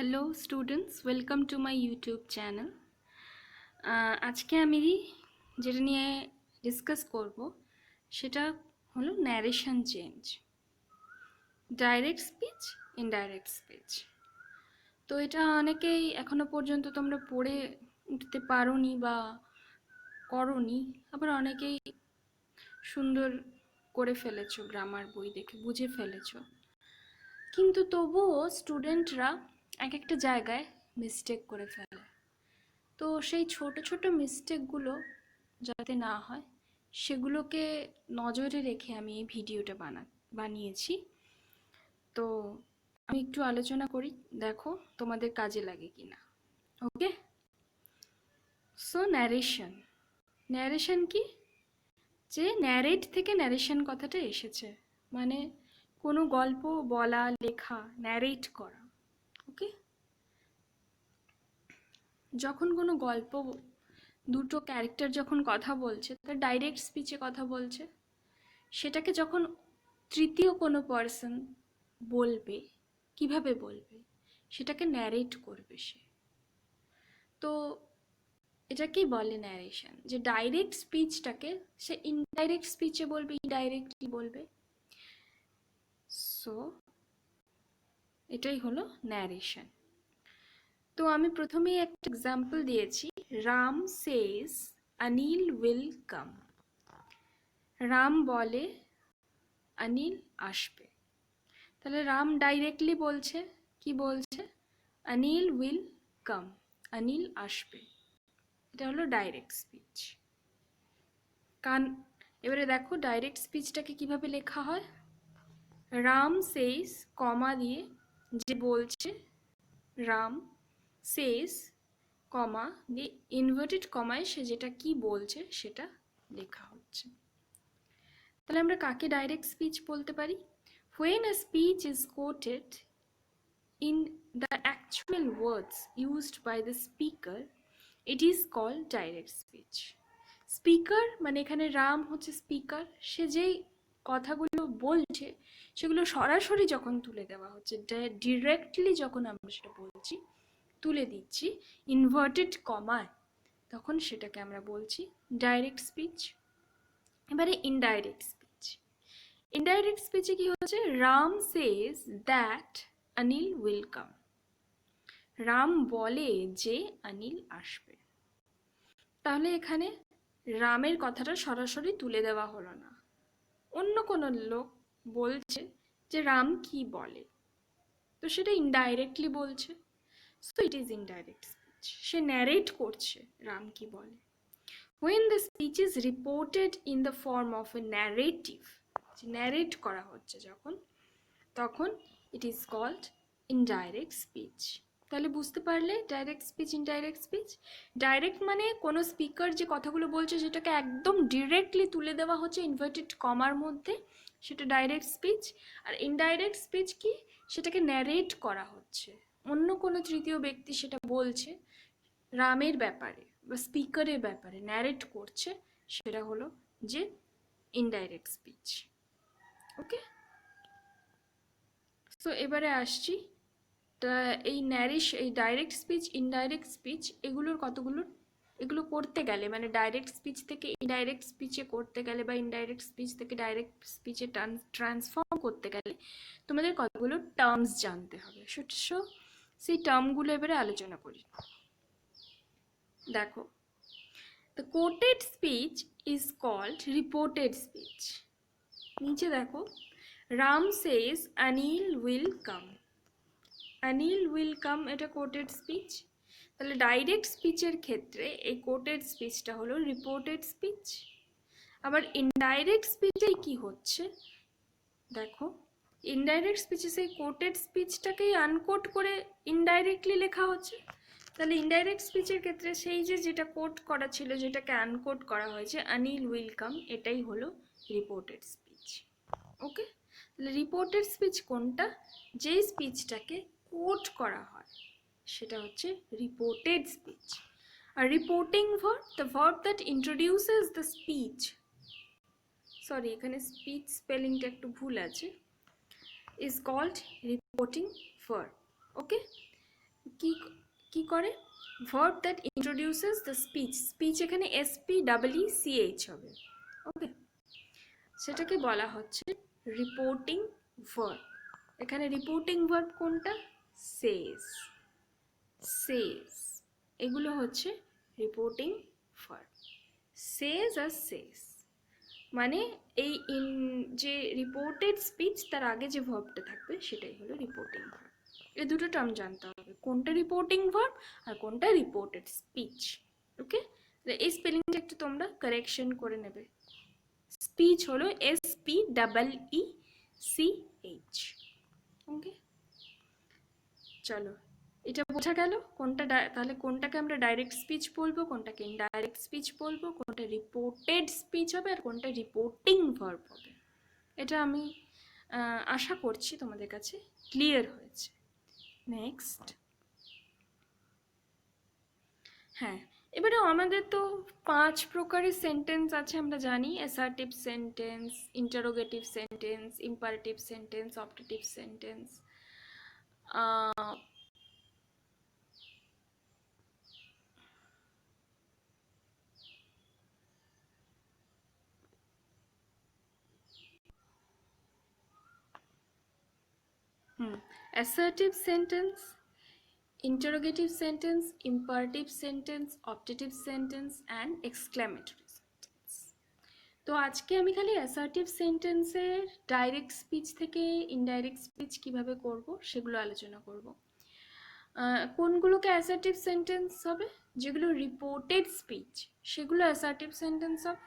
Hello students, welcome to my YouTube channel. আজকে আমি যেটা নিয়ে ডিসকাস করব সেটা হলো narration change, direct speech, indirect speech. তো এটা অনেকেই এখনো পর্যন্ত তোমরা পড়ে উঠতে পারোনি বা করোনি, আবার অনেকেই সুন্দর করে ফেলেছো, গ্রামার বই দেখে বুঝে ফেলেছো, কিন্তু তবুও স্টুডেন্টরা এক একটা জায়গায় মিস্টেক করে ফেলে। তো সেই ছোট ছোট মিস্টেকগুলো যাতে না হয় সেগুলোকে নজরে রেখে আমি এই ভিডিওটা বানিয়েছি। তো আমি একটু আলোচনা করি, দেখো তোমাদের কাজে লাগে কিনা। ওকে, সো ন্যারেশন। ন্যারেশন কি? যে ন্যারেট থেকে ন্যারেশন কথাটা এসেছে, মানে কোনো গল্প বলা, লেখা, ন্যারেট করা। ওকে, যখন কোনো গল্প দুটো ক্যারেক্টার যখন কথা বলছে, তার ডাইরেক্ট স্পিচে কথা বলছে, সেটাকে যখন তৃতীয় কোনো পার্সন বলবে, কিভাবে বলবে, সেটাকে ন্যারেট করবে সে। তো এটাকেই বলে ন্যারেশন, যে ডাইরেক্ট স্পিচটাকে সে ইনডাইরেক্ট স্পিচে বলবে, ইনডাইরেক্টলি বলবে। সো এটাই হলো ন্যারেশন। তো আমি প্রথমেই একটা এক্সাম্পল দিয়েছি, রাম সেজ অনিল উইল কাম। রাম বলে অনিল আসবে। তাহলে রাম ডাইরেক্টলি বলছে, কি বলছে? অনিল উইল কাম, অনিল আসবে। এটা হলো ডাইরেক্ট স্পিচ। এবারে দেখো ডাইরেক্ট স্পিচটাকে কিভাবে লেখা হয়। রাম সেজ, কমা দিয়ে যে বলছে, রাম সেজ, কমা দিয়ে ইনভার্টেড কমায় সে যেটা কি বলছে সেটা লেখা হচ্ছে। তাহলে আমরা কাকে ডাইরেক্ট স্পিচ বলতে পারি? When a speech is quoted in the actual words used by the speaker, it is called direct speech. Speaker মানে এখানে রাম হচ্ছে স্পিকার, সে যেই কথাগুলো বলছে সেগুলো সরাসরি যখন তুলে দেওয়া হচ্ছে, ডিরেক্টলি যখন আমরা সেটা বলছি, তুলে দিচ্ছি ইনভার্টেড কমায়, তখন সেটাকে আমরা বলছি ডাইরেক্ট স্পিচ। এবারে ইনডাইরেক্ট স্পিচ। ইনডাইরেক্ট স্পিচে কি হচ্ছে? Ram says that Anil will come. Ram বলে যে অনিল আসবে। তাহলে এখানে রামের কথাটা সরাসরি তুলে দেওয়া হলো না, অন্য কোনো লোক বলছে যে রাম কি বলে, তো সেটা ইনডাইরেক্টলি বলছে। So it is indirect speech. Say narrate করছে রাম কি বলে। When the speech is reported in the form of a narrative, narrate করা হচ্ছে যখন, তখন it is called indirect speech. তাহলে বুঝতে পারলে direct speech, indirect speech. Direct মানে কোনো স্পিকার যে কথাগুলো বলছে সেটাকে একদম ডিরেক্টলি তুলে দেওয়া হচ্ছে ইনভার্টেড কমার মধ্যে, সেটা ডাইরেক্ট স্পিচ। আর ইনডাইরেক্ট স্পিচ কি? সেটাকে ন্যারেট করা হচ্ছে, অন্য কোনো তৃতীয় ব্যক্তি সেটা বলছে রামের ব্যাপারে বা স্পিকারের ব্যাপারে ন্যারেট করছে, সেটা হলো যে ইনডাইরেক্ট স্পিচ। ওকে, সো এবারে আসছি, এই ডাইরেক্ট স্পিচ, ইনডাইরেক্ট স্পিচ, এগুলো করতে গেলে, মানে ডাইরেক্ট স্পিচ থেকে ইনডাইরেক্ট স্পিচে করতে গেলে বা ইনডাইরেক্ট স্পিচ থেকে ডাইরেক্ট স্পিচে ট্রান্সফর্ম করতে গেলে তোমাদের কতগুলো টার্মস জানতে হবে। সো সেই টার্মগুলো এবারে আলোচনা করি। দেখো, the quoted speech is called reported speech. নিচে দেখো, Ram says Anil will come. Anil will come, এটা কোটেড স্পিচ। তাহলে ডাইরেক্ট স্পিচের ক্ষেত্রে এই কোটেড স্পিচটা হলো রিপোর্টেড স্পিচ। আবার ইনডাইরেক্ট স্পিচে কি হচ্ছে দেখো, ইনডাইরেক্ট স্পিচে সেই কোটেড স্পিচটাকেই আনকোট করে ইনডাইরেক্টলি লেখা হচ্ছে। তাহলে ইনডাইরেক্ট স্পিচের ক্ষেত্রে সেই যেটা কোট করা ছিল, যেটাকে আনকোট করা হয়েছে অনিল উইল কাম, এটাই হলো রিপোর্টেড স্পিচ। ওকে, তাহলে রিপোর্টেড স্পিচ কোনটা? যেই স্পিচটাকে কোট করা হয় সেটা হচ্ছে রিপোর্টেড স্পিচ। আর reporting verb, the verb that introduces the speech, sorry এখানে স্পিচ স্পেলিংটা একটু ভুল আছে, is called reporting verb. Okay, কি কি করে, verb that introduces the speech, speech এখানে SPEECH হবে, ওকে, সেটাকে বলা হচ্ছে রিপোর্টিং ভার্ব। এখানে রিপোর্টিং ভার্ব কোনটা, সেজ, সেজ, এগুলো হচ্ছে রিপোর্টিং ভার্ব। সেজ আর সেজ মানে এই যে রিপোর্টেড স্পিচ তার আগে যে ভার্বটা থাকবে সেটাই হলো রিপোর্টিং ভার্ব। এই দুটো টার্ম জানতে হবে, কোনটা রিপোর্টিং ভার্ব আর কোনটা রিপোর্টেড স্পিচ। ওকে, এই স্পেলিংটা একটু তোমরা কারেকশন করে নেবে। স্পিচ হলো SPEECH। ওকে, চলো এটা বোঝা গেল কোনটা, তাহলে কোনটাকে আমরা ডাইরেক্ট স্পিচ বলবো, কোনটাকে ইনডাইরেক্ট স্পিচ বলবো, কোনটা রিপোর্টেড স্পিচ হবে আর কোনটা রিপোর্টিং ভার্ব হবে। এটা আমি আশা করছি তোমাদের কাছে ক্লিয়ার হয়েছে। নেক্সট, হ্যাঁ, এবারে আমাদের তো 5 প্রকারের সেন্টেন্স আছে আমরা জানি, assertive sentence, interrogative sentence, imperative sentence, optative sentence. Assertive sentence, interrogative sentence, imperative sentence, optative sentence and exclamatory sentence. তো আজকে আমি খালি অ্যাসার্টিভ সেন্টেন্সের ডাইরেক্ট স্পিচ থেকে ইনডাইরেক্ট স্পিচ কিভাবে করব সেগুলো আলোচনা করব। কোনগুলোকে অ্যাসার্টিভ সেন্টেন্স হবে, যেগুলো রিপোর্টেড স্পিচ সেগুলো অ্যাসার্টিভ সেন্টেন্স হবে,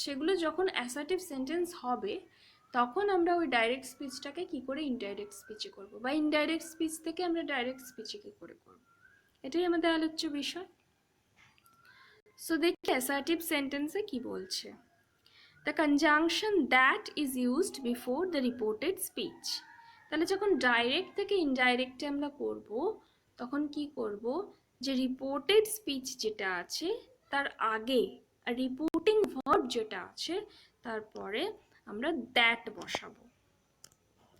সেগুলো যখন অ্যাসার্টিভ সেন্টেন্স হবে তখন আমরা ওই ডাইরেক্ট স্পিচটাকে কি করে ইনডাইরেক্ট স্পিচে করব, বা ইনডাইরেক্ট স্পিচ থেকে আমরা ডাইরেক্ট স্পিচে কি করে করব, এটাই আমাদের আলোচ্য বিষয়। সো দেখি অ্যাসার্টিভ সেন্টেন্সে কি বলছে। The conjunction that is used before the reported speech. তাহলে যখন ডাইরেক্ট থেকে ইনডাইরেক্টে আমরা করব তখন কি করব, যে রিপোর্টেড স্পিচ যেটা আছে তার আগে আর রিপোর্টিং ভার্ব যেটা আছে তারপরে আমরা দ্যাট বসাবো,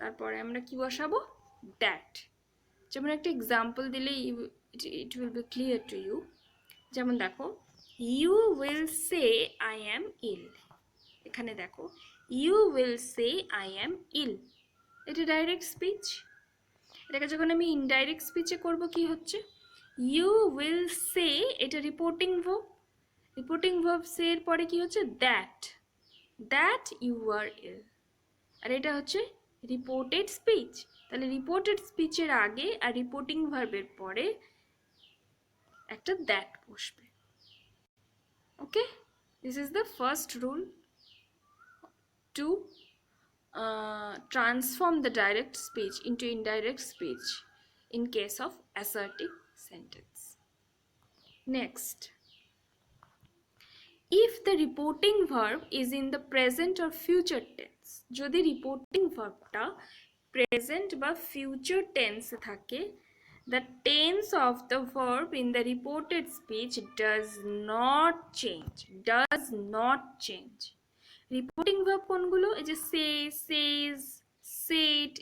তারপরে আমরা কি বসাবো, দ্যাট। যেমন একটা এক্সাম্পল দিলে it will be clear to you. যেমন দেখো, you will say I am ill. এখানে দেখো, you will say I am ill, এটা ডাইরেক্ট স্পিচ। এটাকে যখন আমি ইনডাইরেক্ট স্পিচে করব কি হচ্ছে, ইউ উইল সে, এটা reporting verb, reporting verb say এর পরে কি হচ্ছে, that, that you are ill, আর এটা হচ্ছে রিপোর্টেড স্পিচ। তাহলে রিপোর্টেড স্পিচের আগে আর রিপোর্টিং ভার্বের পরে একটা দ্যাট বসবে। Okay, this is the first rule to transform the direct speech into indirect speech in case of assertive sentence. Next, if the reporting verb is in the present or future tense, যদি reporting verbটা present বা future tense থাকে, the tense of the verb in the reported speech does not change. Reporting verb কোনগুলো, এই যে সে, সেজ, set,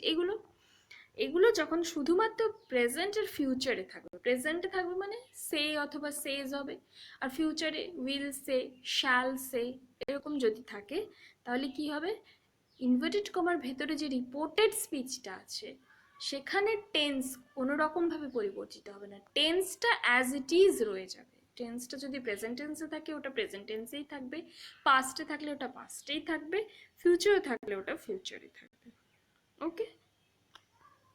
এগুলো যখন শুধুমাত্র present আর ফিউচারে থাকবে, প্রেজেন্টে থাকবে মানে সে অথবা সেজ হবে, আর ফিউচারে উইল সে, শ্যাল সে, এরকম যদি থাকে তাহলে কি হবে, ইনভার্টেড কমার ভেতরে যে রিপোর্টেড স্পিচটা আছে সেখানে টেন্স কোনো রকমভাবে পরিবর্তিত হবে না, টেন্সটা অ্যাজ ইট ইজ রয়ে যাবে। টেন্সটা যদি প্রেজেন্ট টেন্সে থাকে ওটা প্রেজেন্ট টেন্সেই থাকবে, পাস্টে থাকলে ওটা পাস্টেই থাকবে, ফিউচারে থাকলে ওটা ফিউচারে থাকবে। ওকে,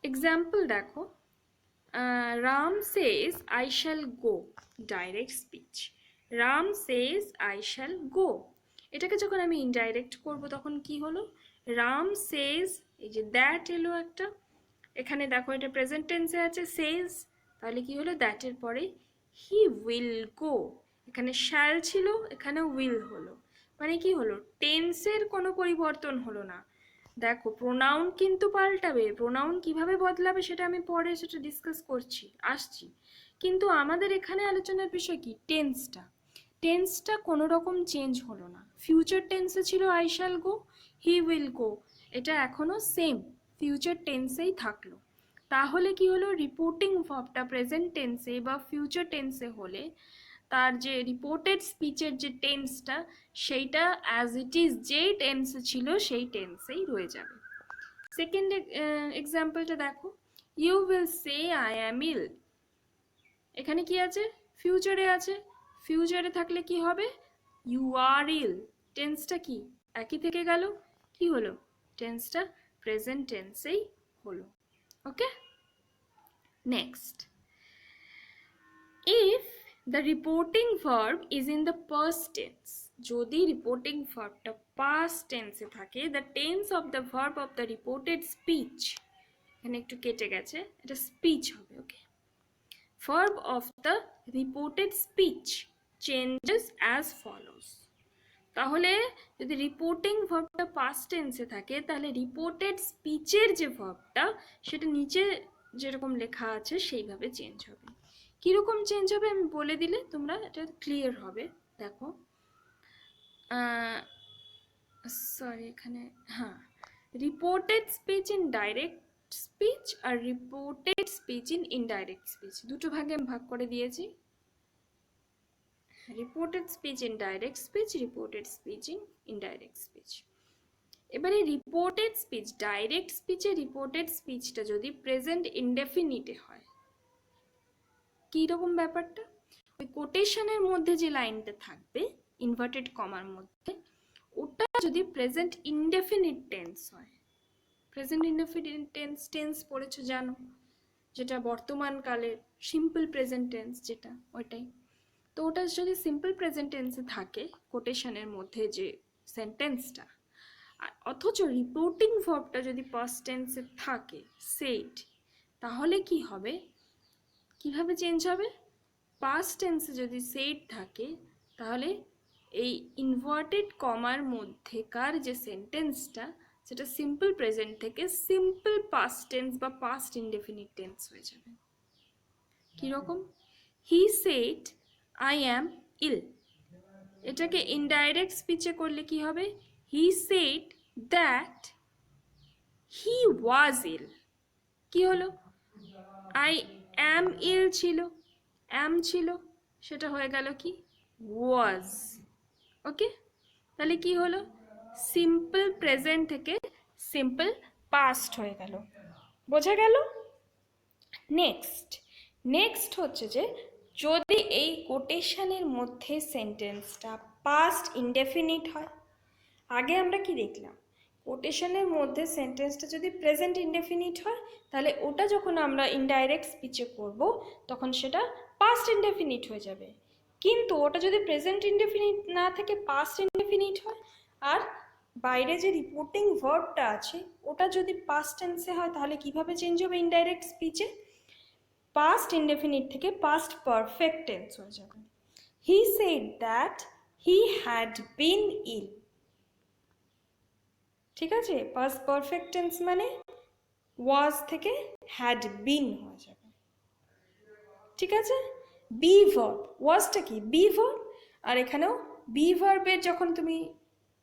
এক্সাম্পল দেখো, Ram says I shall go, direct speech, Ram says I shall গো। এটাকে যখন আমি ইনডাইরেক্ট করব তখন কি হলো, রাম সেজ, এই যে দ্যাট এলো একটা, এখানে দেখো এটা প্রেজেন্ট টেন্সে আছে সেজ, তাহলে কি হলো, দ্যাটের পরে হি উইল গো, এখানে শ্যাল ছিল এখানে উইল হলো, মানে কি হলো, টেন্সের কোনো পরিবর্তন হলো না। দেখো প্রোনাউন কিন্তু পাল্টাবে, প্রোনাউন কিভাবে বদলাবে সেটা আমি পরে সেটা ডিসকাস করছি, আসছি, কিন্তু আমাদের এখানে আলোচনার বিষয় কি, টেন্সটা, টেন্সটা কোনো রকম চেঞ্জ হলো না। ফিউচার টেন্সে ছিল I shall go, he will go, এটা এখনো সেম ফিউচার টেন্সেই থাকলো। তাহলে কি হলো, রিপোর্টিং ভার্বটা প্রেজেন্ট টেন্সে বা ফিউচার টেন্সে হলে তার যে রিপোর্টেড স্পিচের যে টেন্সটা সেইটা অ্যাজ ইট ইজ যেই টেন্সে ছিল সেই টেন্সেই রয়ে যাবে। সেকেন্ড এক্সাম্পলটা দেখো, you will say I am ill. এখানে কি আছে, ফিউচারে আছে, ফিউচারে থাকলে কি হবে, ইউ আর ইল। টেন্সটা কি একই থেকে গেল, কি হলো, টেন্সটা প্রেজেন্ট টেন্সেই হলো। ওকে, next, if the reporting verb is in the past tense, যদি রিপোর্টিং ভার্বটা past tense এ থাকে, the tense of the verb of the reported speech, এখানে একটু কেটে গেছে, এটা স্পিচ হবে। ওকে, verb of the reported speech changes as follows। তাহলে যদি রিপোর্টিং ভার্বটা past tense এ থাকে তাহলে রিপোর্টেড স্পিচের যে ভার্বটা সেটা নিচে যেরকম লেখা আছে সেইভাবে চেঞ্জ হবে। কীরকম চেঞ্জ হবে আমি বলে দিলে তোমরা এটা ক্লিয়ার হবে। দেখো, সরি এখানে, হ্যাঁ, reported speech in direct speech আর reported speech in indirect speech দুটো ভাগে আমি ভাগ করে দিয়েছি। Reported speech in direct speech, reported speech in indirect speech. এবারে রিপোর্টেড স্পিচ, ডাইরেক্ট স্পিচে রিপোর্টেড স্পিচটা যদি প্রেজেন্ট ইনডেফিনিটে হয়, কী রকম ব্যাপারটা, ওই কোটেশনের মধ্যে যে লাইনটা থাকবে ইনভার্টেড কমার মধ্যে, ওটা যদি প্রেজেন্ট ইনডেফিনিট টেন্স হয়, প্রেজেন্ট ইনডেফিনিট টেন্স পড়েছো জানো, যেটা বর্তমান কালের সিম্পল প্রেজেন্ট টেন্স যেটা, ওইটাই। তো ওটা যদি সিম্পল প্রেজেন্ট টেন্সে থাকে কোটেশনের মধ্যে যে সেন্টেন্সটা, আর অথচ রিপোর্টিং ভার্বটা যদি পাস্ট টেন্সে থাকে সেট, তাহলে কি হবে, কিভাবে চেঞ্জ হবে, পাস্ট টেন্সে যদি সেট থাকে তাহলে এই ইনভার্টেড কমার মধ্যেকার যে সেন্টেন্সটা সেটা সিম্পল প্রেজেন্ট থেকে সিম্পল পাস্ট টেন্স বা পাস্ট ইনডেফিনিট টেন্স হয়ে যাবে। কীরকম, হি সেড আই অ্যাম ইল, এটাকে ইনডাইরেক্ট স্পিচে করলে কি হবে, হি সেড দ্যাট হি ওয়াজ ইল। কি হলো, আই অ্যাম ইল ছিল, অ্যাম ছিল, সেটা হয়ে গেল কি ওয়াজ। ওকে, তাহলে কি হলো, সিম্পল প্রেজেন্ট থেকে সিম্পল পাস্ট হয়ে গেল। বোঝা গেল? নেক্সট হচ্ছে যে যদি এই কোটেশনের মধ্যে সেন্টেন্সটা পাস্ট ইনডেফিনিট হয়, আগে আমরা কি দেখলাম, কোটেশনের মধ্যে সেন্টেন্সটা যদি প্রেজেন্ট ইনডেফিনিট হয় তাহলে ওটা যখন আমরা ইনডাইরেক্ট স্পিচে করব তখন সেটা পাস্ট ইনডেফিনিট হয়ে যাবে। কিন্তু ওটা যদি প্রেজেন্ট ইনডেফিনিট না থেকে পাস্ট ইনডেফিনিট হয়, আর বাইরে যে রিপোর্টিং ভার্বটা আছে ওটা যদি পাস্ট টেন্সে হয় তাহলে কিভাবে চেঞ্জ হবে ইনডাইরেক্ট স্পিচে, পাস্ট ইনডেফিনিট থেকে পাস্ট পারফেক্ট টেন্স হয়ে যাবে। He said that he had been ill. ঠিক আছে, পাস্ট পারফেক্ট টেন্স মানে ওয়াজ থেকে হ্যাড বিন হয়ে যাবে। ঠিক আছে, বি ভার্ব, ওয়াজটা কি বি ভার্ব, আর এখানেও বি ভার্বের যখন তুমি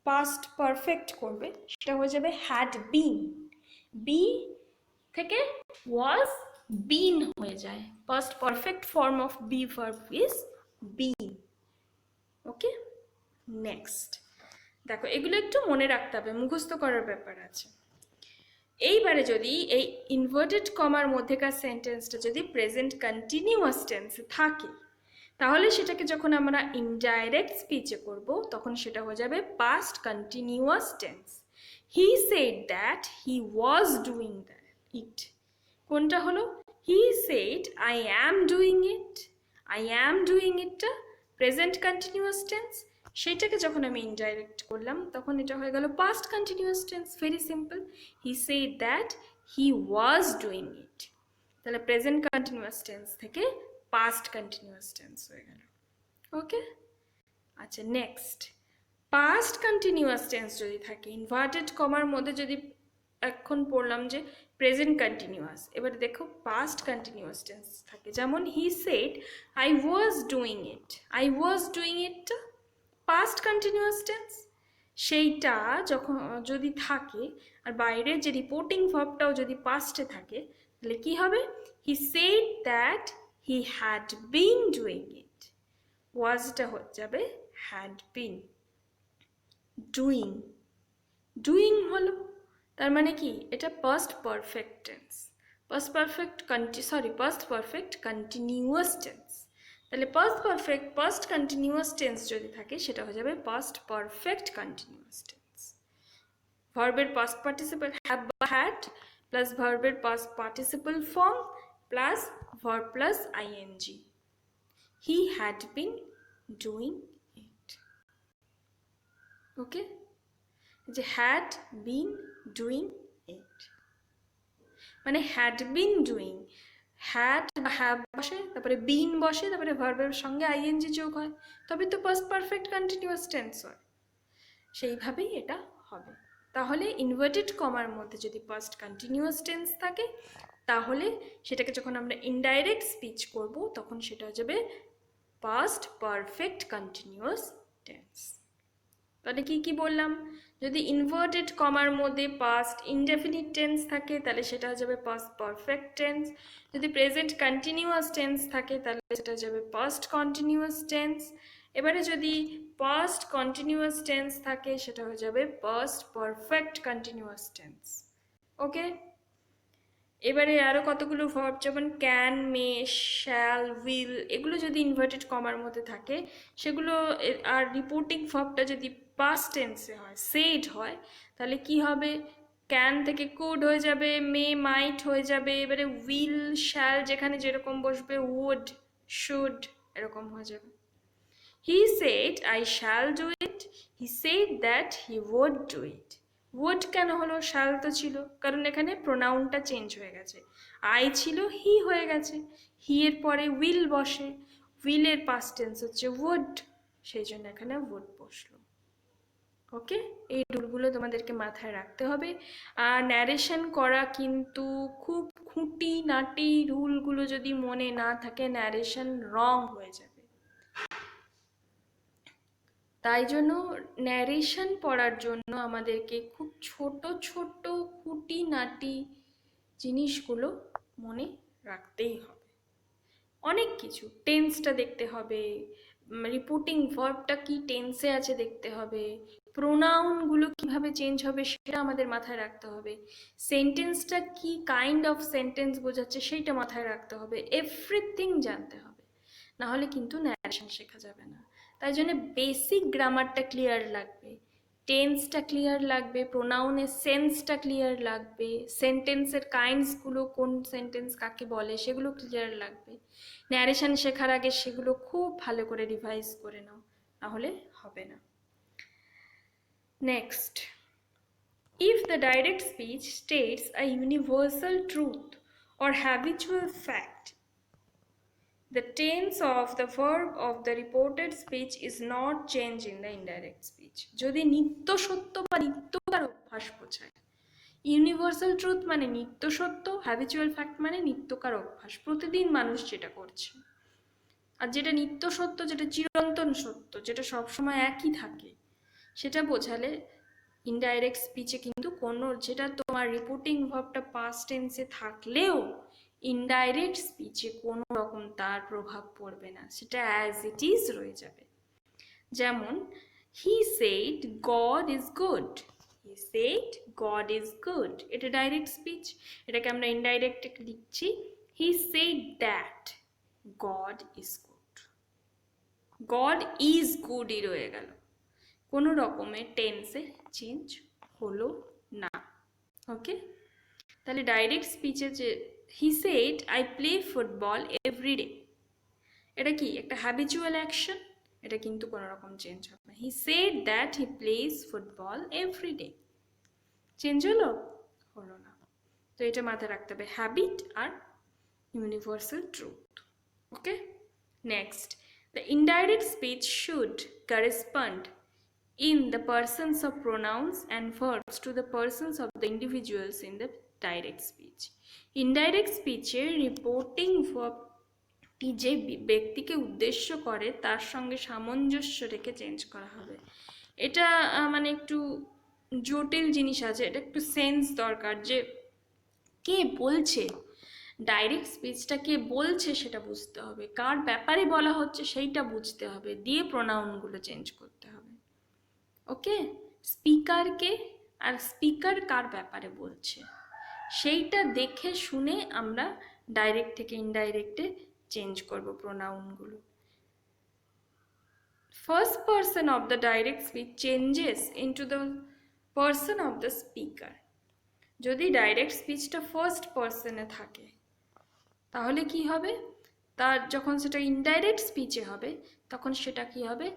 পাস্ট পারফেক্ট করবে সেটা হয়ে যাবে হ্যাড বিন। বি থেকে ওয়াজ বিন হয়ে যায়, past perfect form of be verb is bin. Okay, next দেখো, এগুলো একটু মনে রাখতে হবে, মুখস্থ করার ব্যাপার আছে। এইবারে যদি এই ইনভার্টেড কমার মধ্যেকার সেন্টেন্সটা যদি প্রেজেন্ট কন্টিনিউয়াস টেন্সে থাকে তাহলে সেটাকে যখন আমরা ইনডাইরেক্ট স্পিচে করব তখন সেটা হয়ে যাবে past continuous tense. He said that he was doing it. কোনটা হলো, he said I am doing it, I am doing ইটটা প্রেজেন্ট কন্টিনিউয়াস টেন্স, সেইটাকে যখন আমি ইনডাইরেক্ট করলাম তখন এটা হয়ে গেল past continuous tense. Very simple, he said that he was doing it, তাহলে প্রেজেন্ট কন্টিনিউয়াস টেন্স থেকে পাস্ট কন্টিনিউয়াস টেন্স হয়ে গেল। ওকে, আচ্ছা নেক্সট, পাস্ট কন্টিনিউয়াস টেন্স যদি থাকে ইনভার্টেড কমার মধ্যে, যদি এখন পড়লাম যে প্রেজেন্ট কন্টিনিউয়াস, এবারে দেখো পাস্ট কন্টিনিউয়াস টেন্স থাকে, যেমন he said I was doing it, I was doing it past continuous tense, সেইটা যখন যদি থাকে আর বাইরে যে রিপোর্টিং ভার্বটাও যদি পাস্টে থাকে তাহলে কি হবে? He said that he had been doing it. ওয়াজটা হয়ে যাবে হ্যাড বিন। ডুইং, ডুইং হলো, তার মানে কি এটা past perfect tense, past perfect continuous tense. তাহলে পাস্ট কন্টিনিউয়াস টেন্স যদি থাকে সেটা হয়ে যাবে পাস্ট পারফেক্ট কন্টিনিউয়াস টেন্স। ভার্বের পাস্ট পার্টিসিপল হ্যাভ বা হ্যাড প্লাস ভার্বের past participle form plus verb plus I N G. He had been doing it. Okay, যে হ্যাড বিন ডুইং ইট মানে হ্যাড বিন ডুইং, হ্যাড বা হ্যাভ বসে, তারপরে বিন বসে, তারপরে ভার্বের সঙ্গে আইএনজি যোগ হয়, তবে তো পাস্ট পারফেক্ট কন্টিনিউয়াস টেন্স হয়। সেইভাবেই এটা হবে। তাহলে ইনভার্টেড কমার মধ্যে যদি পাস্ট কন্টিনিউয়াস টেন্স থাকে তাহলে সেটাকে যখন আমরা ইনডাইরেক্ট স্পিচ করব তখন সেটা হয়ে যাবে পাস্ট পারফেক্ট কন্টিনিউয়াস টেন্স। তাহলে কি কি বললাম? যদি ইনভার্টেড কমার মধ্যে পাস্ট ইনডেফিনিট টেন্স থাকে তাহলে সেটা হয়ে যাবে পাস্ট পারফেক্ট টেন্স। যদি প্রেজেন্ট কন্টিনিউয়াস টেন্স থাকে তাহলে সেটা হয়ে যাবে পাস্ট কন্টিনিউয়াস টেন্স। এবারে যদি পাস্ট কন্টিনিউয়াস টেন্স থাকে সেটা হয়ে যাবে পাস্ট পারফেক্ট কন্টিনিউয়াস টেন্স। ওকে, এবারে আরও কতগুলো ভার্ব যেমন ক্যান, মে, শ্যাল, উইল, এগুলো যদি ইনভার্টেড কমার মধ্যে থাকে সেগুলো আর রিপোর্টিং ভার্বটা যদি পাস্ট টেন্সে হয়, সেড হয়, তাহলে কি হবে? ক্যান থেকে কুড হয়ে যাবে, মে মাইট হয়ে যাবে, এবারে উইল শ্যাল যেখানে যেরকম বসবে উড, শুড এরকম হয়ে যাবে। He said I shall do it, he said that he would do it. would কেন হলো? শ্যাল তো ছিল, কারণ এখানে প্রোনাউনটা চেঞ্জ হয়ে গেছে, আই ছিল হি হয়ে গেছে, হি এর পরে উইল বসে, উইলের পাস্ট টেন্স হচ্ছে would, সেই জন্য এখানে would বসলো। ওকে, এই রুলগুলো তোমাদেরকে মাথায় রাখতে হবে। আর ন্যারেশন করা কিন্তু খুব খুঁটি নাটি রুলগুলো যদি মনে না থাকে ন্যারেশন রং হয়ে যাবে। তাই জন্য ন্যারেশন পড়ার জন্য আমাদেরকে খুব ছোট ছোট খুঁটিনাটি জিনিসগুলো মনে রাখতেই হবে। অনেক কিছু, টেন্সটা দেখতে হবে, রিপোর্টিং ভার্বটা কি টেন্সে আছে দেখতে হবে, প্রোনাউনগুলো কিভাবে চেঞ্জ হবে সেটা আমাদের মাথায় রাখতে হবে, সেন্টেন্সটা কি কাইন্ড অফ সেন্টেন্স বোঝাচ্ছে সেইটা মাথায় রাখতে হবে, এভরিথিং জানতে হবে, নাহলে কিন্তু ন্যারেশন শেখা যাবে না। তাই জন্য বেসিক গ্রামারটা ক্লিয়ার লাগবে, টেন্সটা ক্লিয়ার লাগবে, প্রোনাউনের সেন্সটা ক্লিয়ার লাগবে, সেন্টেন্সের কাইন্ডসগুলো কোন সেন্টেন্স কাকে বলে সেগুলো ক্লিয়ার লাগবে। ন্যারেশন শেখার আগে সেগুলো খুব ভালো করে রিভাইজ করে নাও, নাহলে হবে না। Next, if the direct speech states a universal truth or habitual fact, the tense of the verb of the reported speech is not changed in the indirect speech. যদি নিত্য সত্য বা নিত্যকার অভ্যাস বোঝায়, ইউনিভার্সাল ট্রুথ মানে নিত্য সত্য, হ্যাবিচুয়াল ফ্যাক্ট মানে নিত্যকার অভ্যাস, প্রতিদিন মানুষ যেটা করছে, আর যেটা নিত্য সত্য, যেটা চিরন্তন সত্য, যেটা সবসময় একই থাকে, সেটা বোঝালে ইনডাইরেক্ট স্পিচে কিন্তু কোনো, যেটা তোমার রিপোর্টিং ভার্বটা পাস্ট টেন্সে থাকলেও ইনডাইরেক্ট স্পিচে কোনো রকম তার প্রভাব পড়বে না, সেটা অ্যাজ ইট ইজ রয়ে যাবে। যেমন he said God is good, he said God is good, এটা ডাইরেক্ট স্পিচ, এটাকে আমরা ইনডাইরেক্ট লিখছি he said that God is good, God is গুডই রয়ে গেল, কোনো রকমের টেন্সে চেঞ্জ হলো না। ওকে, তাহলে ডাইরেক্ট স্পিচে যে হি said I play football every day, এটা কি একটা হ্যাবিচুয়াল অ্যাকশন, এটা কিন্তু কোনো রকম চেঞ্জ হবে না। He said that he plays football every ডে, চেঞ্জ হলো? হলো না। তো এটা মাথায় রাখতে হবে, হ্যাবিট আর universal truth. Okay, next, the indirect speech should correspond in the persons of pronouns and verbs to the persons of the individuals in the direct speech. Indirect speech এর রিপোর্টিং ভার্বটি যে ব্যক্তিকে উদ্দেশ্য করে তার সঙ্গে সামঞ্জস্য রেখে চেঞ্জ করা হবে। এটা মানে একটু জটিল জিনিস আছে, এটা একটু সেন্স দরকার যে কে বলছে, ডাইরেক্ট স্পিচটা কে বলছে সেটা বুঝতে হবে, কার ব্যাপারে বলা হচ্ছে সেইটা বুঝতে হবে, দিয়ে প্রোনাউনগুলো চেঞ্জ করতে হবে। ওকে, স্পিকারকে আর স্পিকার কার ব্যাপারে বলছে সেইটা দেখে শুনে আমরা ডাইরেক্ট থেকে ইনডাইরেক্টে চেঞ্জ করব প্রোনাউনগুলো। First person of the direct speech changes into the person of the speaker. যদি ডাইরেক্ট স্পিচটা ফার্স্ট পার্সনে থাকে তাহলে কি হবে, তার যখন সেটা ইনডাইরেক্ট স্পিচে হবে তখন সেটা কি হবে,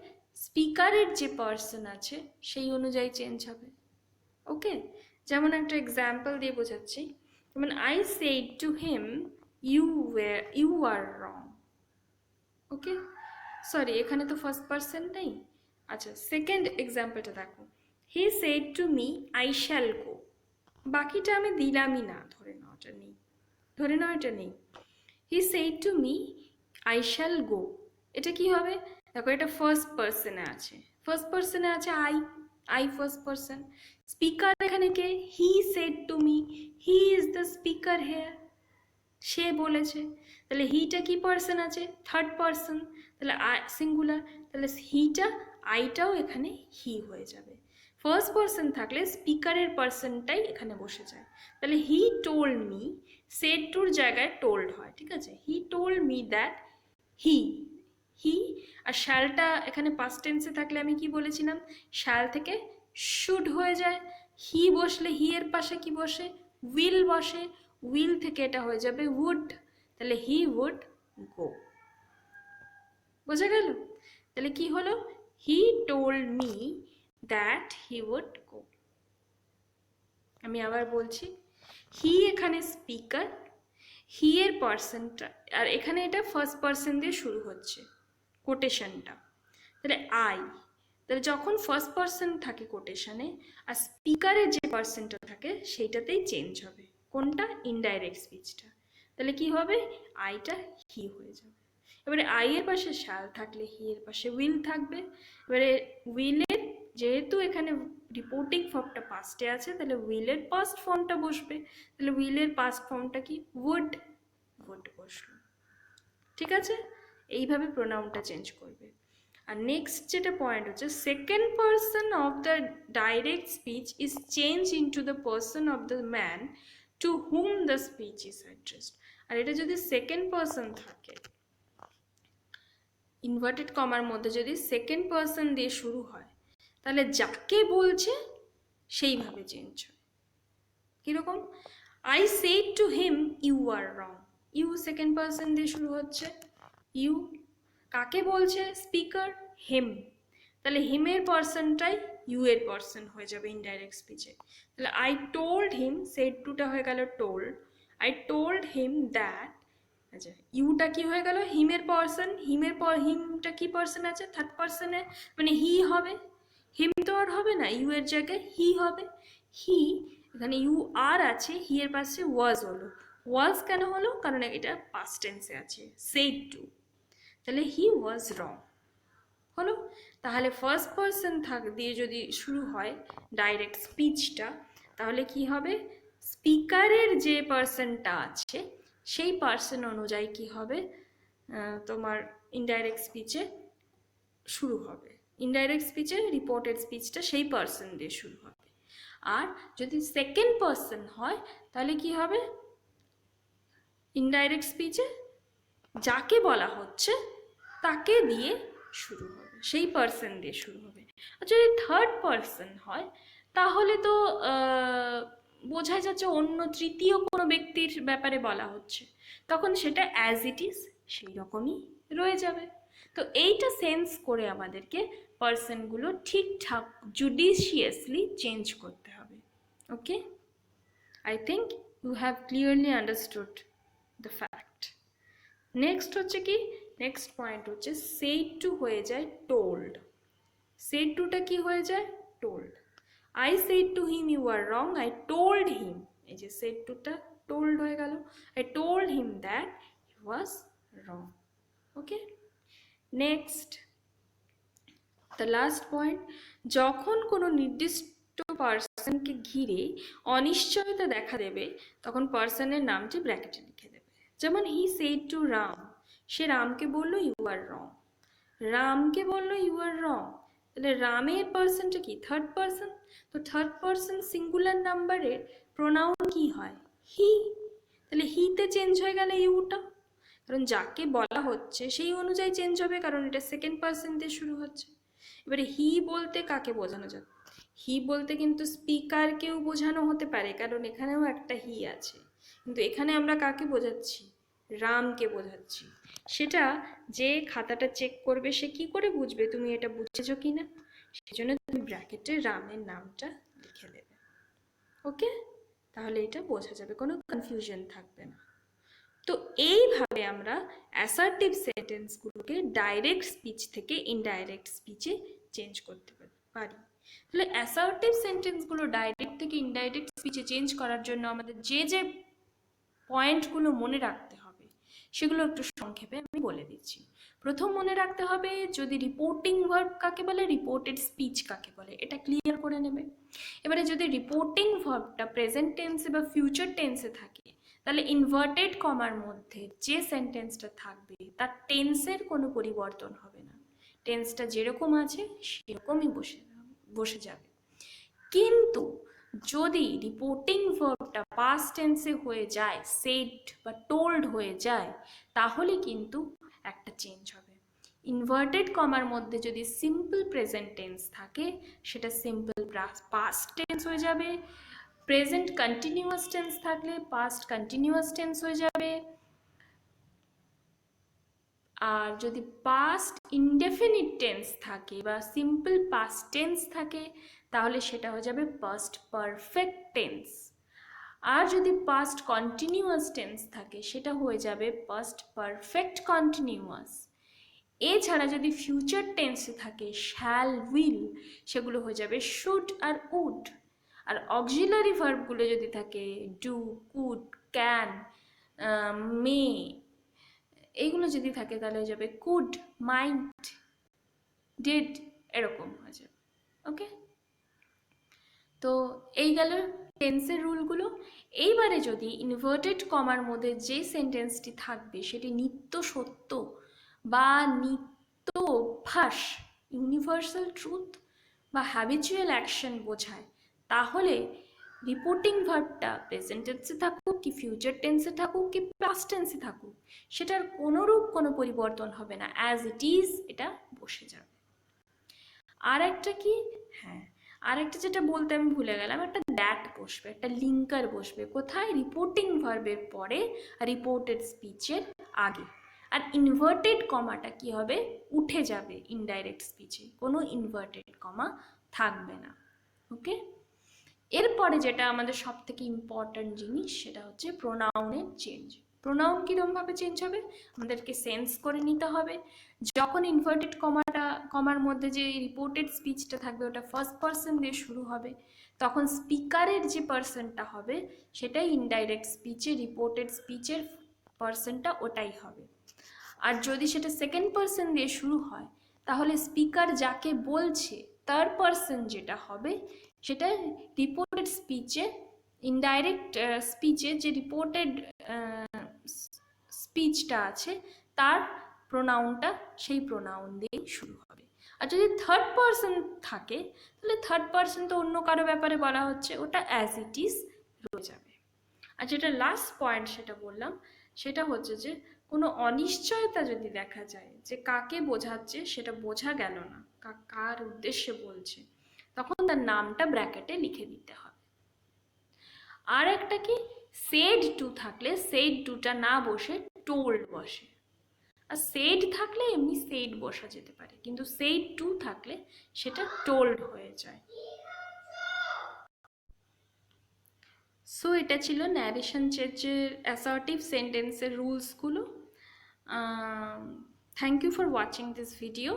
স্পিকারের যে পার্সন আছে সেই অনুযায়ী চেঞ্জ হবে। ওকে, যেমন একটা এক্সাম্পল দিয়ে বোঝাচ্ছি, যেমন I said to him you are wrong. Okay, sorry এখানে তো ফার্স্ট পার্সন নেই। আচ্ছা, সেকেন্ড এক্সাম্পলটা দেখো, he said to me I shall go. বাকিটা আমি দিলামই না, ধরে নাও এটা নেই, ধরে নাও এটা নেই। হি said to me I shall গো, এটা কি হবে, দেখো এটা ফার্স্ট পার্সনে আছে, ফার্স্ট পার্সনে আছে আই ফার্স্ট পার্সন, স্পিকার এখানে কে, he said to me, he is the speaker here, সে বলেছে, তাহলে হিটা কি পার্সন আছে, থার্ড পার্সন, তাহলে সিঙ্গুলার, তাহলে হিটা আইটাও এখানে হি হয়ে যাবে। ফার্স্ট পার্সন থাকলে স্পিকারের পার্সনটাই এখানে বসে যায়, তাহলে হি টোল্ড মি, সেড টুর জায়গায় টোল্ড হয়, ঠিক আছে, he told me that he, he আর শ্যালটা এখানে পাস্ট টেন্সে থাকলে আমি কি বলেছিলাম, শ্যাল থেকে শুড হয়ে যায়, হি বসলে হি এর পাশে কি বসে, উইল বসে, উইল থেকে এটা হয়ে যাবে উড, তাহলে হি উড গো। বোঝা গেল? তাহলে কি হলো, he told me that he would go. আমি আবার বলছি, হি এখানে স্পিকার, হি এর পার্সনটা, আর এখানে এটা ফার্স্ট পার্সন দিয়ে শুরু হচ্ছে কোটেশনটা, তাহলে আই, তাহলে যখন ফার্স্ট পার্সন থাকে কোটেশনে আর স্পিকারের যে পার্সনটা থাকে সেইটাতেই চেঞ্জ হবে, কোনটা, ইনডাইরেক্ট স্পিচটা, তাহলে কি হবে, আইটা হি হয়ে যাবে। এবারে আই এর পাশে শ্যাল থাকলে হি এর পাশে উইল থাকবে, এবারে উইলের যেহেতু এখানে রিপোর্টিং ফর্মটা পাস্টে আছে তাহলে উইলের পাস্ট ফর্মটা বসবে, তাহলে উইলের পাস্ট ফর্মটা কি, উড, উড বসলো। ঠিক আছে, এইভাবে প্রোনাউনটা চেঞ্জ করবে। আর নেক্সট যেটা পয়েন্ট হচ্ছে, second person of the direct speech is change into the person of the man to whom the speech is addressed. আর এটা যদি সেকেন্ড পার্সন থাকে, ইনভার্টেড কমার মধ্যে যদি সেকেন্ড পার্সন দিয়ে শুরু হয় তাহলে যাকে বলছে সেইভাবে চেঞ্জ হয়। কীরকম, I said to him you are wrong, you second person দিয়ে শুরু হচ্ছে, ইউ কাকে বলছে, স্পিকার, হিম, তাহলে হিমের পার্সনটাই ইউ এর পার্সন হয়ে যাবে ইনডাইরেক্ট স্পিচে, তাহলে আই টোল্ড হিম, সেড টুটা হয়ে গেল told, I told him that, আচ্ছা ইউটা কি হয়ে গেল, হিমের পার্সন, হিমের পর হিমটা কি পার্সন আছে, থার্ড পার্সনে, মানে হি হবে, হিম তো আর হবে না, ইউ এর জায়গায় হি হবে, হি এখানে ইউ আর আছে, হি এর পাশে ওয়াজ হলো, ওয়াজ কেন হলো, কারণ এটা পাস্ট টেন্সে আছে, সেড টু, তাহলে হি ওয়াজ রং হলো। তাহলে ফার্স্ট পার্সন দিয়ে যদি শুরু হয় ডাইরেক্ট স্পিচটা তাহলে কি হবে, স্পিকারের যে পার্সনটা আছে সেই পার্সন অনুযায়ী কি হবে, তোমার ইনডাইরেক্ট স্পিচে শুরু হবে, ইনডাইরেক্ট স্পিচে রিপোর্টেড স্পিচটা সেই পার্সন দিয়ে শুরু হবে। আর যদি সেকেন্ড পার্সন হয় তাহলে কি হবে, ইনডাইরেক্ট স্পিচে যাকে বলা হচ্ছে তাকে দিয়ে শুরু হবে, সেই পার্সন দিয়ে শুরু হবে। আর যদি থার্ড পার্সন হয় তাহলে তো বোঝাই যাচ্ছে অন্য তৃতীয় কোনো ব্যক্তির ব্যাপারে বলা হচ্ছে, তখন সেটা অ্যাজ ইট ইজ সেই রকমই রয়ে যাবে। তো এইটা সেন্স করে আমাদেরকে পার্সনগুলো ঠিকঠাক জুডিশিয়াসলি চেঞ্জ করতে হবে। Okay, I think you have clearly understood the fact. Next হচ্ছে কি, নেক্সট পয়েন্ট হচ্ছে সেড টু হয়ে যায় টোল্ড, সেড টুটা কি হয়ে যায়, told, I said to him you are wrong, I told him, এই যে সেড টুটা টোল্ড হয়ে গেল, I told him that he was wrong. Okay, next the last point, যখন কোনো নির্দিষ্ট পার্সনকে ঘিরে অনিশ্চয়তা দেখা দেবে তখন পার্সনের নামটি ব্র্যাকেটে লিখে দেবে। যেমন হি সেড টু রাম, সে রামকে বলল ইউ আর রং, রামকে বলল ইউ আর রং, তাহলে রামের পার্সনটা কি থার্ড পার্সন, তো থার্ড পার্সন সিঙ্গুলার নাম্বারের প্রোনাউন কি হয় হি, তাহলে হিতে চেঞ্জ হয়ে গেলে ইউটা, কারণ যাকে বলা হচ্ছে সেই অনুযায়ী চেঞ্জ হবে, কারণ এটা সেকেন্ড পার্সন দিয়ে শুরু হচ্ছে। এবারে হি বলতে কাকে বোঝানো যায়, হি বলতে কিন্তু স্পিকারকেও বোঝানো হতে পারে, কারণ এখানেও একটা হি আছে, কিন্তু এখানে আমরা কাকে বোঝাচ্ছি, রামকে বোঝাচ্ছি। সেটা যে খাতাটা চেক করবে সে কি করে বুঝবে তুমি এটা বুঝেছো কি না, সেই জন্য তুমি ব্র্যাকেটে রামের নামটা লিখে দেবে। ওকে, তাহলে এটা বোঝা যাবে, কোনো কনফিউশন থাকবে না। তো এইভাবে আমরা অ্যাসার্টিভ সেন্টেন্সগুলোকে ডাইরেক্ট স্পিচ থেকে ইনডাইরেক্ট স্পিচে চেঞ্জ করতে পারি। তাহলে অ্যাসার্টিভ সেন্টেন্সগুলো ডাইরেক্ট থেকে ইনডাইরেক্ট স্পিচে চেঞ্জ করার জন্য আমাদের যে যে পয়েন্টগুলো মনে রাখতে হবে সেগুলো একটু সংক্ষেপে আমি বলে দিচ্ছি। প্রথম মনে রাখতে হবে যদি রিপোর্টিং ভার্ব কাকে বলে, রিপোর্টেড স্পিচ কাকে বলে, এটা ক্লিয়ার করে নেবে। এবারে যদি রিপোর্টিং ভার্বটা প্রেজেন্ট টেন্সে বা ফিউচার টেন্সে থাকে, তাহলে ইনভার্টেড কমার মধ্যে যে সেন্টেন্সটা থাকবে তার টেন্সের কোনো পরিবর্তন হবে না, টেন্সটা যেরকম আছে সেরকমই বসে যাবে। কিন্তু যদি রিপোর্টিং ভার্বটা পাস্ট টেন্সে হয়ে যায়, সেড বা টোল্ড হয়ে যায়, তাহলে কিন্তু একটা চেঞ্জ হবে। ইনভার্টেড কমার মধ্যে যদি সিম্পল প্রেজেন্ট টেন্স থাকে সেটা সিম্পল পাস্ট টেন্স হয়ে যাবে, প্রেজেন্ট কন্টিনিউয়াস টেন্স থাকলে পাস্ট কন্টিনিউয়াস টেন্স হয়ে যাবে, আর যদি পাস্ট ইনডেফিনিট টেন্স থাকে বা সিম্পল পাস্ট টেন্স থাকে তাহলে সেটা হয়ে যাবে পাস্ট পারফেক্ট টেন্স, আর যদি পাস্ট কন্টিনিউয়াস টেন্স থাকে সেটা হয়ে যাবে পাস্ট পারফেক্ট কন্টিনিউয়াস। এছাড়া যদি ফিউচার টেন্সে থাকে শ্যাল উইল সেগুলো হয়ে যাবে শুড আর উড, আর অক্সিলারি ভার্বগুলো যদি থাকে ডু কুড ক্যান মে এইগুলো যদি থাকে তাহলে হয়ে যাবে কুড মাইট ডিড, এরকম হয়ে যাবে। ওকে, তো এই গেল টেন্সের রুলগুলো। এইবারে যদি ইনভার্টেড কমার মধ্যে যে সেন্টেন্সটি থাকবে সেটি নিত্য সত্য বা নিত্য অভ্যাস ইউনিভার্সাল ট্রুথ বা হ্যাবিচুয়াল অ্যাকশন বোঝায়, তাহলে রিপোর্টিং ভার্বটা প্রেজেন্ট টেন্সে থাকুক কি ফিউচার টেন্সে থাকুক কি পাস্ট টেন্সে থাকুক সেটার কোনোরূপ কোনো পরিবর্তন হবে না, অ্যাজ ইট ইজ এটা বসে যাবে। আর একটা কি, হ্যাঁ আরেকটা যেটা বলতে আমি ভুলে গেলাম, একটা দ্যাট বসবে, একটা লিঙ্কার বসবে কোথায়, রিপোর্টিং ভার্বের পরে রিপোর্টেড স্পিচের আগে, আর ইনভার্টেড কমাটা কি হবে উঠে যাবে, ইনডাইরেক্ট স্পিচে কোনো ইনভার্টেড কমা থাকবে না। ওকে, এরপরে যেটা আমাদের সব থেকে ইম্পর্ট্যান্ট জিনিস সেটা হচ্ছে প্রোনাউনের চেঞ্জ। প্রোনাউন কীরকমভাবে চেঞ্জ হবে আমাদেরকে সেন্স করে নিতে হবে। যখন ইনভার্টেড কমার মধ্যে যে রিপোর্টেড স্পিচটা থাকবে ওটা ফার্স্ট পার্সন দিয়ে শুরু হবে, তখন স্পিকারের যে পার্সনটা হবে সেটাই ইনডাইরেক্ট স্পিচে রিপোর্টেড স্পিচের পার্সনটা ওটাই হবে। আর যদি সেটা সেকেন্ড পার্সন দিয়ে শুরু হয় তাহলে স্পিকার যাকে বলছে তার পার্সন যেটা হবে সেটা রিপোর্টেড স্পিচে ইনডাইরেক্ট স্পিচে যে রিপোর্টেড স্পিচটা আছে তার প্রোনাউনটা সেই প্রোনাউন দিয়েই শুরু হবে। আর যদি থার্ড পার্সন থাকে তাহলে থার্ড পার্সন তো অন্য কারো ব্যাপারে বলা হচ্ছে, ওটা অ্যাজ ইট ইজ রয়ে যাবে। আর যেটা লাস্ট পয়েন্ট সেটা বললাম, সেটা হচ্ছে যে কোনো অনিশ্চয়তা যদি দেখা যায় যে কাকে বোঝাচ্ছে সেটা বোঝা গেল না, কার উদ্দেশ্যে বলছে, তখন তার নামটা ব্র্যাকেটে লিখে দিতে হবে। আর একটা কি, সেড টু থাকলে সেড টুটা না বসে টোল্ড বসে, আর সেড থাকলে এমনি সেড বসা যেতে পারে, কিন্তু সেড টু থাকলে সেটা টোল্ড হয়ে যায়। সো এটা ছিল ন্যারেশন চেঞ্জের অ্যাসার্টিভ সেন্টেন্সের রুলসগুলো। Thank you for watching this video.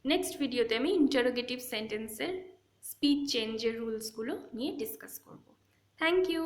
Next ভিডিওতে আমি ইন্টারোগেটিভ সেন্টেন্সের স্পিচ চেঞ্জের রুলসগুলো নিয়ে ডিসকাস করব। Thank you.